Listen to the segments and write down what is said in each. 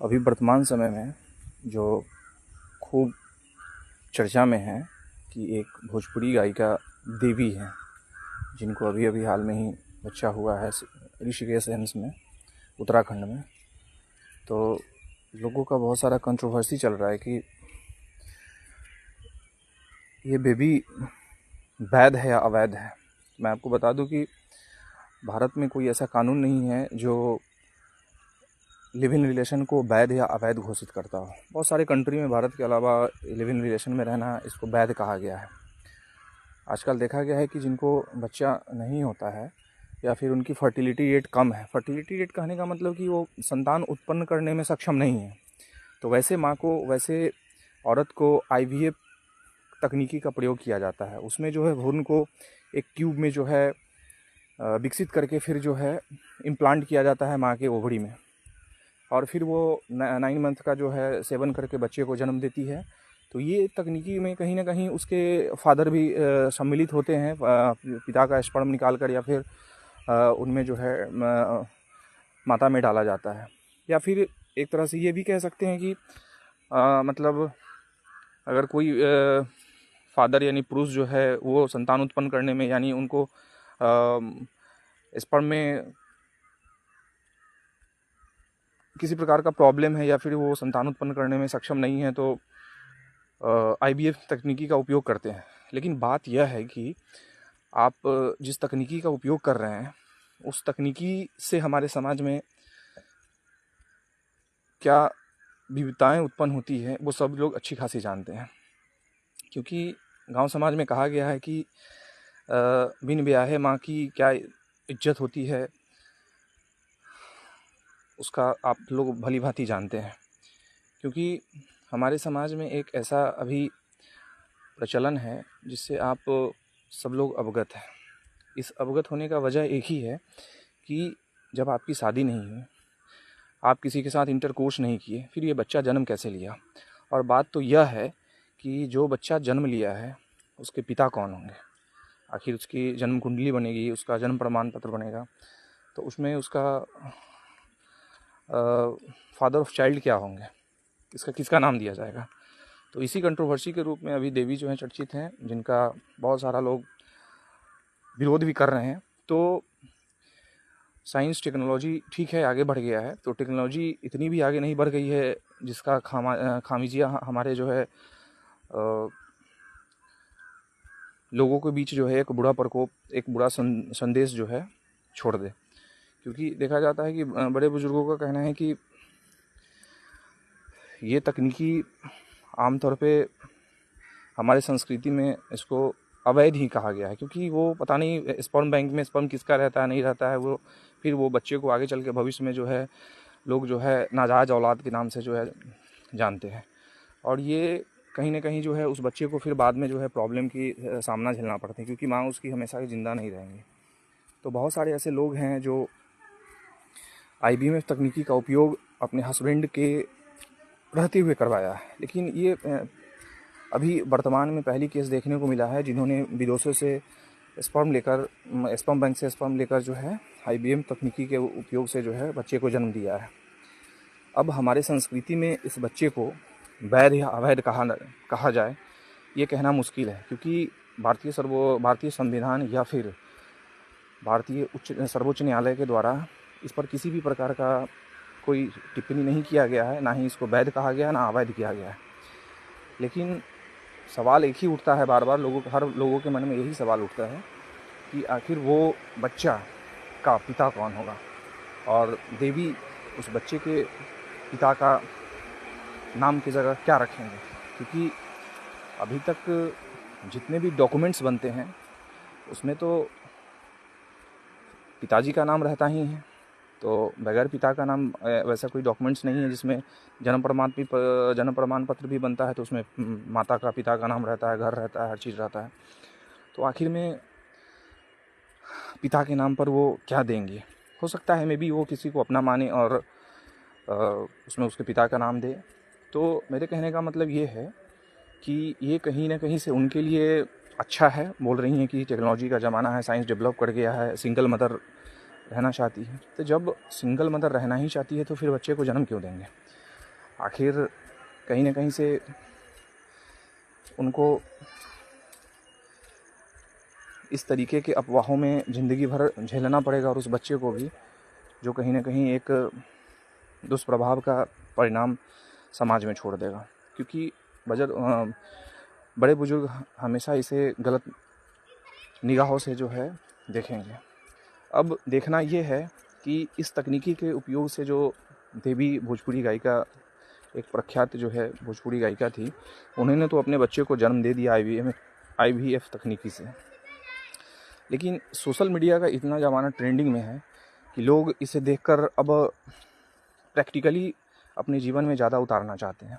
अभी वर्तमान समय में जो खूब चर्चा में है कि एक भोजपुरी गायिका देवी हैं, जिनको अभी अभी हाल में ही बच्चा हुआ है ऋषिकेश एम्स में, उत्तराखंड में। तो लोगों का बहुत सारा कंट्रोवर्सी चल रहा है कि ये बेबी वैध है या अवैध है। मैं आपको बता दूं कि भारत में कोई ऐसा कानून नहीं है जो लिव इन रिलेशन को वैध या अवैध घोषित करता हो। बहुत सारे कंट्री में भारत के अलावा लिव इन रिलेशन में रहना इसको वैध कहा गया है। आजकल देखा गया है कि जिनको बच्चा नहीं होता है या फिर उनकी फर्टिलिटी रेट कम है, फर्टिलिटी रेट कहने का मतलब कि वो संतान उत्पन्न करने में सक्षम नहीं है, तो वैसे माँ को, वैसे औरत को IVF तकनीकी का प्रयोग किया जाता है। उसमें जो है भ्रूण को एक ट्यूब में जो है विकसित करके फिर जो है इम्प्लांट किया जाता है माँ के ओवरी में, और फिर वो 9 मंथ का जो है सेवन करके बच्चे को जन्म देती है। तो ये तकनीकी में कहीं ना कहीं उसके फादर भी सम्मिलित होते हैं, पिता का स्पर्म निकाल कर, या फिर उनमें जो है माता में डाला जाता है। या फिर एक तरह से ये भी कह सकते हैं कि मतलब अगर कोई फादर यानी पुरुष जो है वो संतान उत्पन्न करने में, यानी उनको स्पर्म में किसी प्रकार का प्रॉब्लम है या फिर वो संतान उत्पन्न करने में सक्षम नहीं है, तो IVF तकनीकी का उपयोग करते हैं। लेकिन बात यह है कि आप जिस तकनीकी का उपयोग कर रहे हैं उस तकनीकी से हमारे समाज में क्या विविधताएं उत्पन्न होती है वो सब लोग अच्छी खासी जानते हैं। क्योंकि गांव समाज में कहा गया है कि बिन ब्याहे माँ की क्या इज्जत होती है, उसका आप लोग भली भांति जानते हैं। क्योंकि हमारे समाज में एक ऐसा अभी प्रचलन है जिससे आप सब लोग अवगत हैं। इस अवगत होने का वजह एक ही है कि जब आपकी शादी नहीं हुई, आप किसी के साथ इंटरकोर्स नहीं किए, फिर ये बच्चा जन्म कैसे लिया। और बात तो यह है कि जो बच्चा जन्म लिया है उसके पिता कौन होंगे। आखिर उसकी जन्म कुंडली बनेगी, उसका जन्म प्रमाण पत्र बनेगा, तो उसमें उसका फादर ऑफ चाइल्ड क्या होंगे, किसका नाम दिया जाएगा। तो इसी कंट्रोवर्सी के रूप में अभी देवी जो हैं चर्चित हैं, जिनका बहुत सारा लोग विरोध भी कर रहे हैं। तो साइंस टेक्नोलॉजी ठीक है आगे बढ़ गया है, तो टेक्नोलॉजी इतनी भी आगे नहीं बढ़ गई है जिसका खामिजिया हमारे जो है लोगों के बीच जो है एक बुरा प्रकोप, एक बुरा संदेश जो है छोड़ दे। क्योंकि देखा जाता है कि बड़े बुजुर्गों का कहना है कि ये तकनीकी आमतौर पे हमारे संस्कृति में इसको अवैध ही कहा गया है। क्योंकि वो पता नहीं स्पर्म बैंक में स्पर्म किसका रहता है, नहीं रहता है, वो फिर वो बच्चे को आगे चल के भविष्य में जो है लोग जो है नाजायज़ औलाद के नाम से जो है जानते हैं। और ये कहीं ना कहीं जो है उस बच्चे को फिर बाद में जो है प्रॉब्लम की सामना झेलना पड़ता है, क्योंकि माँ उसकी हमेशा ही ज़िंदा नहीं रहेंगी। तो बहुत सारे ऐसे लोग हैं जो IVF तकनीकी का उपयोग अपने हस्बैंड के रहते हुए करवाया है। लेकिन ये अभी वर्तमान में पहली केस देखने को मिला है जिन्होंने विदेशों से स्पर्म बैंक से स्पर्म लेकर जो है IVF तकनीकी के उपयोग से जो है बच्चे को जन्म दिया है। अब हमारे संस्कृति में इस बच्चे को वैध या अवैध कहा जाए ये कहना मुश्किल है। क्योंकि भारतीय संविधान या फिर भारतीय सर्वोच्च न्यायालय के द्वारा इस पर किसी भी प्रकार का कोई टिप्पणी नहीं किया गया है, ना ही इसको वैध कहा गया है, ना अवैध किया गया है। लेकिन सवाल एक ही उठता है बार बार, हर लोगों के मन में यही सवाल उठता है कि आखिर वो बच्चा का पिता कौन होगा, और देवी उस बच्चे के पिता का नाम की जगह क्या रखेंगे। क्योंकि अभी तक जितने भी डॉक्यूमेंट्स बनते हैं उसमें तो पिताजी का नाम रहता ही है, तो बगैर पिता का नाम वैसा कोई डॉक्यूमेंट्स नहीं है जिसमें जन्म प्रमाण पत्र भी बनता है, तो उसमें माता का पिता का नाम रहता है, घर रहता है, हर चीज़ रहता है। तो आखिर में पिता के नाम पर वो क्या देंगे। हो सकता है मे बी वो किसी को अपना माने और उसमें उसके पिता का नाम दे। तो मेरे कहने का मतलब ये है कि ये कहीं ना कहीं से उनके लिए अच्छा है। बोल रही हैं कि टेक्नोलॉजी का ज़माना है, साइंस डेवलप कर गया है, सिंगल मदर रहना चाहती है। तो जब सिंगल मदर रहना ही चाहती है तो फिर बच्चे को जन्म क्यों देंगे। आखिर कहीं ना कहीं से उनको इस तरीके के अफवाहों में ज़िंदगी भर झेलना पड़ेगा, और उस बच्चे को भी, जो कहीं ना कहीं एक दुष्प्रभाव का परिणाम समाज में छोड़ देगा। क्योंकि बड़े बुजुर्ग हमेशा इसे गलत निगाहों से जो है देखेंगे। अब देखना ये है कि इस तकनीकी के उपयोग से जो देवी भोजपुरी गायिका, एक प्रख्यात जो है भोजपुरी गायिका थी, उन्होंने तो अपने बच्चे को जन्म दे दिया IVF तकनीकी से। लेकिन सोशल मीडिया का इतना ज़माना ट्रेंडिंग में है कि लोग इसे देखकर अब प्रैक्टिकली अपने जीवन में ज़्यादा उतारना चाहते हैं।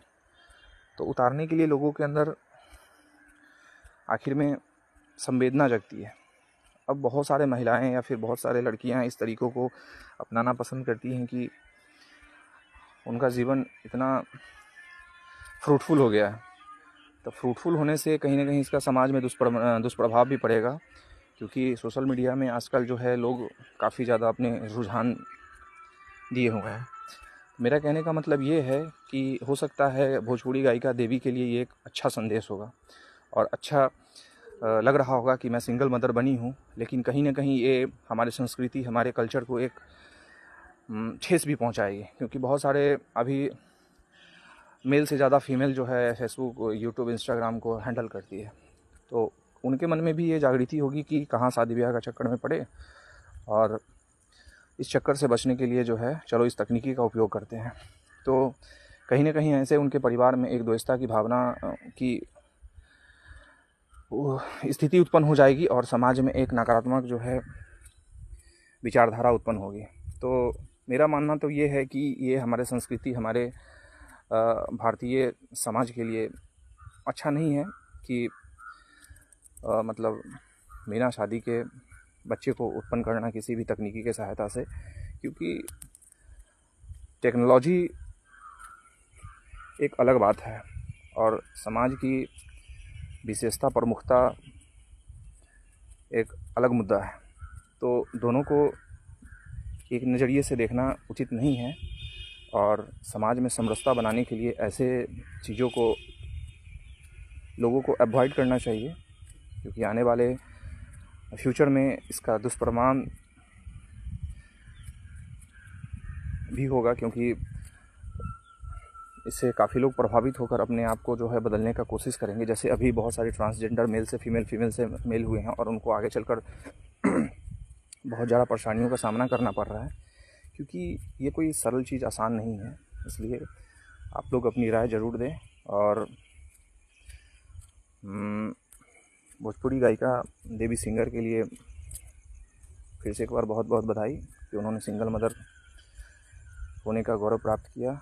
तो उतारने के लिए लोगों के अंदर आखिर में संवेदना जगती है। अब बहुत सारे महिलाएं या फिर बहुत सारे लड़कियां इस तरीक़ों को अपनाना पसंद करती हैं कि उनका जीवन इतना फ्रूटफुल हो गया है। तो फ्रूटफुल होने से कहीं ना कहीं इसका समाज में दुष्प्रभाव भी पड़ेगा, क्योंकि सोशल मीडिया में आजकल जो है लोग काफ़ी ज़्यादा अपने रुझान दिए हुए हैं। मेरा कहने का मतलब ये है कि हो सकता है भोजपुरी गायिका देवी के लिए ये एक अच्छा संदेश होगा और अच्छा लग रहा होगा कि मैं सिंगल मदर बनी हूँ, लेकिन कहीं ना कहीं ये हमारे संस्कृति, हमारे कल्चर को एक ठेस भी पहुँचाएगी। क्योंकि बहुत सारे अभी मेल से ज़्यादा फीमेल जो है फेसबुक, यूट्यूब, इंस्टाग्राम को हैंडल करती है, तो उनके मन में भी ये जागृति होगी कि कहाँ शादी ब्याह का चक्कर में पड़े, और इस चक्कर से बचने के लिए जो है चलो इस तकनीकी का उपयोग करते हैं। तो कहीं ना कहीं ऐसे उनके परिवार में एक द्वेषता की भावना की स्थिति उत्पन्न हो जाएगी और समाज में एक नकारात्मक जो है विचारधारा उत्पन्न होगी। तो मेरा मानना तो ये है कि ये हमारे संस्कृति, हमारे भारतीय समाज के लिए अच्छा नहीं है कि मतलब बिना शादी के बच्चे को उत्पन्न करना किसी भी तकनीकी के सहायता से। क्योंकि टेक्नोलॉजी एक अलग बात है और समाज की विशेषता, प्रमुखता एक अलग मुद्दा है। तो दोनों को एक नज़रिए से देखना उचित नहीं है, और समाज में समरसता बनाने के लिए ऐसे चीज़ों को लोगों को अवॉइड करना चाहिए, क्योंकि आने वाले फ्यूचर में इसका दुष्परिणाम भी होगा। क्योंकि इससे काफ़ी लोग प्रभावित होकर अपने आप को जो है बदलने का कोशिश करेंगे। जैसे अभी बहुत सारे ट्रांसजेंडर मेल से फीमेल, फीमेल से मेल हुए हैं और उनको आगे चलकर बहुत ज़्यादा परेशानियों का सामना करना पड़ रहा है, क्योंकि ये कोई सरल चीज़, आसान नहीं है। इसलिए आप लोग अपनी राय ज़रूर दें। और भोजपुरी गायिका देवी सिंगर के लिए फिर से एक बार बहुत बहुत बधाई कि उन्होंने सिंगल मदर होने का गौरव प्राप्त किया।